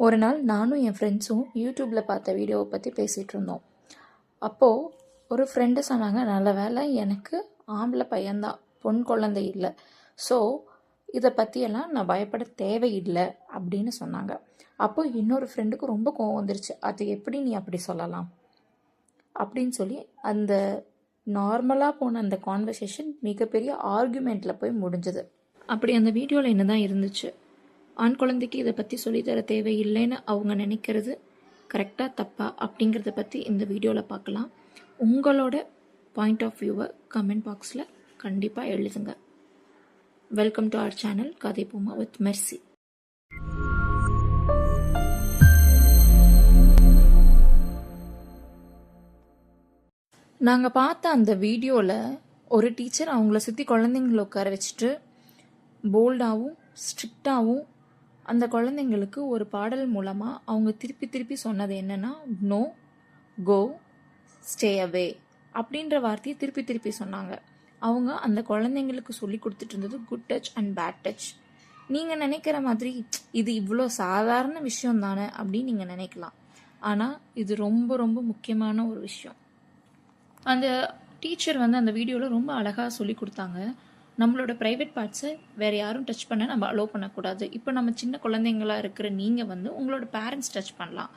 ஒரு நாள் நானும் என் ஃப்ரெண்ட்ஸும் யூடியூப்பில் பார்த்த வீடியோவை பற்றி பேசிகிட்டு இருந்தோம். அப்போது ஒரு ஃப்ரெண்டு சொன்னாங்க, நல்ல வேளை எனக்கு ஆம்பளை பையன்தான், பொன் குழந்தை இல்லை, ஸோ இதை பற்றியெல்லாம் நான் பயப்பட தேவையில்லை அப்படின்னு சொன்னாங்க. அப்போது இன்னொரு ஃப்ரெண்டுக்கு ரொம்ப கோவம் வந்துருச்சு. அது எப்படி நீ அப்படி சொல்லலாம் அப்படின்னு சொல்லி அந்த நார்மலாக போன அந்த கான்வர்சேஷன் மிகப்பெரிய ஆர்குமெண்ட்டில் போய் முடிஞ்சது. அப்படி அந்த வீடியோவில் என்ன தான் இருந்துச்சு, ஆண் குழந்தைக்கு இதை பற்றி சொல்லித்தர தேவையில்லைன்னு அவங்க நினைக்கிறது கரெக்டாக தப்பா அப்படிங்கிறத பற்றி இந்த வீடியோவில் பார்க்கலாம். உங்களோட பாயிண்ட் ஆஃப் வியூவை கமெண்ட் பாக்ஸில் கண்டிப்பாக எழுதுங்க. வெல்கம் டு அவர் சேனல் கதை பூமா வித் மெர்சி. நாங்கள் பார்த்த அந்த வீடியோவில் ஒரு டீச்சர் அவங்கள சுற்றி குழந்தைங்களை உட்கார வச்சுட்டு போல்டாகவும் ஸ்ட்ரிக்டாகவும் அந்த குழந்தைங்களுக்கு ஒரு பாடல் மூலமாக அவங்க திருப்பி திருப்பி சொன்னது என்னென்னா, நோ, கோ, ஸ்டே அவே அப்படின்ற வார்த்தையை திருப்பி திருப்பி சொன்னாங்க. அவங்க அந்த குழந்தைங்களுக்கு சொல்லி கொடுத்துட்டு இருந்தது good touch and bad touch. நீங்கள் நினைக்கிற மாதிரி இது இவ்வளோ சாதாரண விஷயம் தானே அப்படின்னு நீங்கள் நினைக்கலாம். ஆனால் இது ரொம்ப ரொம்ப முக்கியமான ஒரு விஷயம். அந்த டீச்சர் அந்த வீடியோவில் ரொம்ப அழகாக சொல்லி கொடுத்தாங்க. நம்மளோட ப்ரைவேட் பார்ட்ஸை வேறு யாரும் டச் பண்ண நம்ம அலோவ் பண்ணக்கூடாது. இப்போ நம்ம சின்ன குழந்தைங்களா இருக்கிற நீங்கள் உங்களோட பேரண்ட்ஸ் டச் பண்ணலாம்,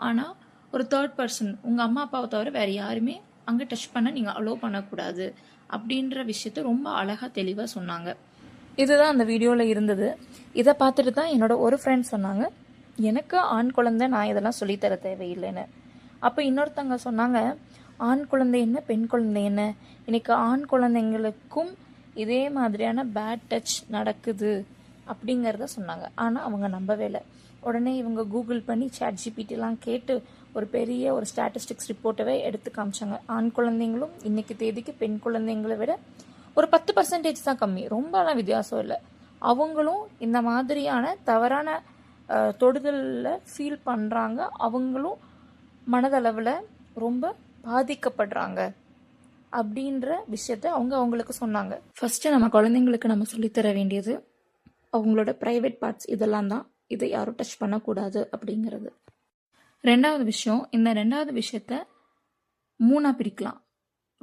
ஆனால் ஒரு தேர்ட் பர்சன் உங்கள் அம்மா அப்பாவை தவிர வேறு யாருமே அங்கே டச் பண்ண நீங்கள் அலோவ் பண்ணக்கூடாது அப்படின்ற விஷயத்த ரொம்ப அழகாக தெளிவாக சொன்னாங்க. இதுதான் அந்த வீடியோவில் இருந்தது. இதை பார்த்துட்டு தான் என்னோட ஒரு ஃப்ரெண்ட் சொன்னாங்க, எனக்கு ஆண் குழந்தை, நான் இதெல்லாம் சொல்லித்தர தேவையில்லைன்னு. அப்போ இன்னொருத்தவங்க சொன்னாங்க, ஆண் குழந்தை என்ன பெண் குழந்தை என்ன, இன்னைக்கு ஆண் குழந்தைங்களுக்கும் இதே மாதிரியான பேட் டச் நடக்குது அப்படிங்கிறத சொன்னாங்க. ஆனால் அவங்க நம்பவே இல்லை. உடனே இவங்க கூகுள் பண்ணி ChatGPTலாம் கேட்டு ஒரு பெரிய ஒரு ஸ்டாட்டிஸ்டிக்ஸ் ரிப்போர்ட்டவே எடுத்து காமிச்சாங்க. ஆண் குழந்தைங்களும் இன்னைக்கு தேதிக்கு பெண் குழந்தைங்களை விட ஒரு 10% தான் கம்மி, ரொம்பலாம் வித்தியாசம் இல்லை. அவங்களும் இந்த மாதிரியான தவறான தொடுதலில் ஃபீல் பண்ணுறாங்க. அவங்களும் மனதளவில் ரொம்ப பாதிக்கப்படுறாங்க அப்படின்ற விஷயத்த அவங்களுக்கு சொன்னாங்க. ஃபர்ஸ்ட் நம்ம குழந்தைங்களுக்கு நம்ம சொல்லித்தர வேண்டியது அவங்களோட ப்ரைவேட் பார்ட்ஸ் இதெல்லாம் தான், இதை யாரும் டச் பண்ணக்கூடாது அப்படிங்கிறது. ரெண்டாவது விஷயம், இந்த ரெண்டாவது விஷயத்த 3 பிரிக்கலாம்.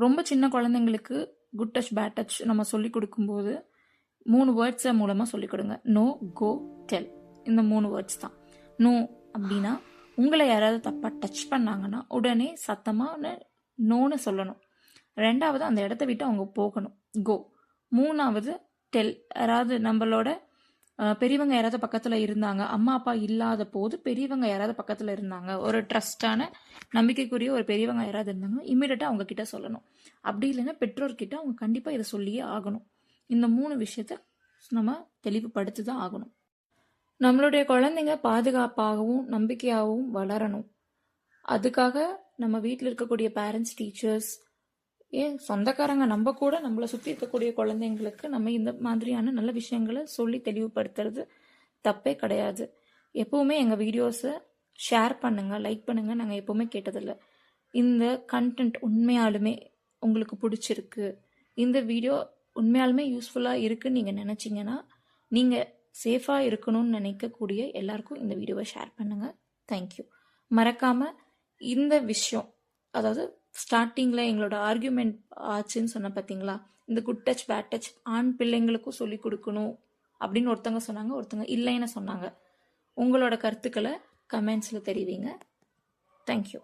ரொம்ப சின்ன குழந்தைங்களுக்கு குட் டச் பேட் டச் நம்ம சொல்லி கொடுக்கும்போது 3 வேர்ட்ஸை மூலமாக சொல்லிக் கொடுங்க. நோ, கோ, டெல். இந்த 3 வேர்ட்ஸ் தான். நோ அப்படின்னா உங்களை யாராவது தப்பாக டச் பண்ணாங்கன்னா உடனே சத்தமாக நோன்னு சொல்லணும். ரெண்டாவது அந்த இடத்த விட்டு அவங்க போகணும், கோ. மூணாவது டெல். யாராவது நம்மளோட பெரியவங்க யாராவது பக்கத்தில் இருந்தாங்க, அம்மா அப்பா இல்லாத போது பெரியவங்க யாராவது பக்கத்தில் இருந்தாங்க, ஒரு ட்ரஸ்டான நம்பிக்கைக்குரிய ஒரு பெரியவங்க யாராவது இருந்தாங்க, இம்மிடியட்டாக அவங்க கிட்ட சொல்லணும். அப்படி இல்லைன்னா பெற்றோர்கிட்ட அவங்க கண்டிப்பாக இதை சொல்லியே ஆகணும். இந்த 3 விஷயத்த நம்ம தெளிவுபடுத்தி தான் ஆகணும். நம்மளுடைய குழந்தைங்க பாதுகாப்பாகவும் நம்பிக்கையாகவும் வளரணும். அதுக்காக நம்ம வீட்டில் இருக்கக்கூடிய பேரண்ட்ஸ், டீச்சர்ஸ், சொந்தக்காரங்க, நம்ம கூட நம்மளை சுற்றி இருக்கக்கூடிய குழந்தைங்களுக்கு நம்ம இந்த மாதிரியான நல்ல விஷயங்களை சொல்லி தெளிவுபடுத்துறது தப்பே கிடையாது. எப்பவுமே எங்கள் வீடியோஸை ஷேர் பண்ணுங்க, லைக் பண்ணுங்க. நாங்கள் எப்பவுமே கேட்டதில்லை. இந்த கண்டென்ட் உண்மையாலுமே உங்களுக்கு பிடிச்சிருக்கு, இந்த வீடியோ உண்மையாலுமே யூஸ்ஃபுல்லாக இருக்குன்னு நீங்கள் நினச்சிங்கன்னா, நீங்கள் சேஃபாக இருக்கணும்னு நினைக்கக்கூடிய எல்லாருக்கும் இந்த வீடியோவை ஷேர் பண்ணுங்கள். தேங்க்யூ. மறக்காமல் இந்த விஷயம், அதாவது ஸ்டார்டிங்கில் எங்களோட ஆர்கியூமெண்ட் ஆச்சுன்னு சொன்ன பார்த்தீங்களா, இந்த குட் டச் பேட் டச் ஆண் பிள்ளைங்களுக்கும் சொல்லி கொடுக்கணும் அப்படின்னு ஒருத்தவங்க சொன்னாங்க, ஒருத்தவங்க இல்லைன்னு சொன்னாங்க. உங்களோட கருத்துக்களை கமெண்ட்ஸில் தெரிவிங்க. தேங்க்யூ.